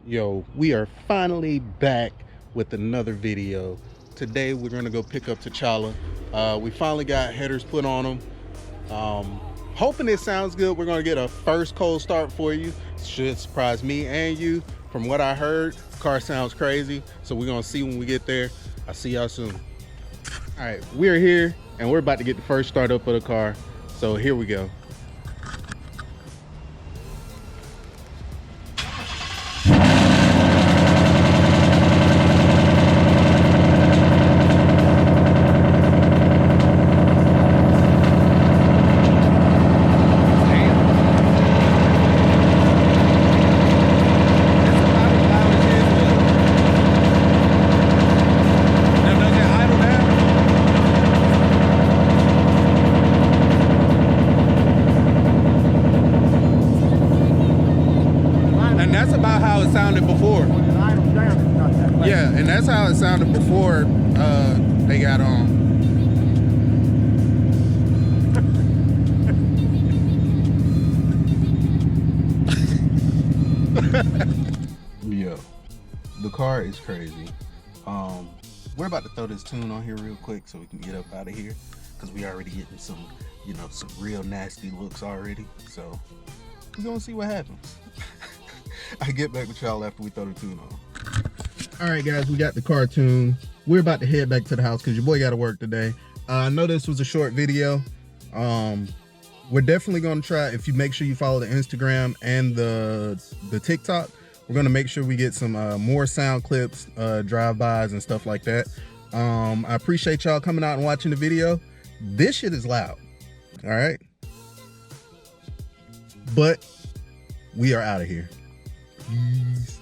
Yo, we are finally back with another video. Today we're gonna go pick up T'Challa. We finally got headers put on them. Hoping it sounds good. We're gonna get a first cold start for you. Should surprise me and you. From what I heard, car sounds crazy. So we're gonna see when we get there. I'll see y'all soon. All right, we're here and we're about to get the first start up of the car. So here we go. Sounded before. Yeah, and that's how it sounded before they got on. Yo, the car is crazy. We're about to throw this tune on here real quick so we can get up out of here because we already getting some, some real nasty looks already. So we're gonna see what happens. I get back with y'all after we throw the tune on. All right, guys, we got the car tuned. We're about to head back to the house because your boy got to work today. I know this was a short video. We're definitely going to try, if you make sure you follow the Instagram and the TikTok, we're going to make sure we get some more sound clips, drive-bys and stuff like that. I appreciate y'all coming out and watching the video. This shit is loud, all right? But we are out of here. Peace.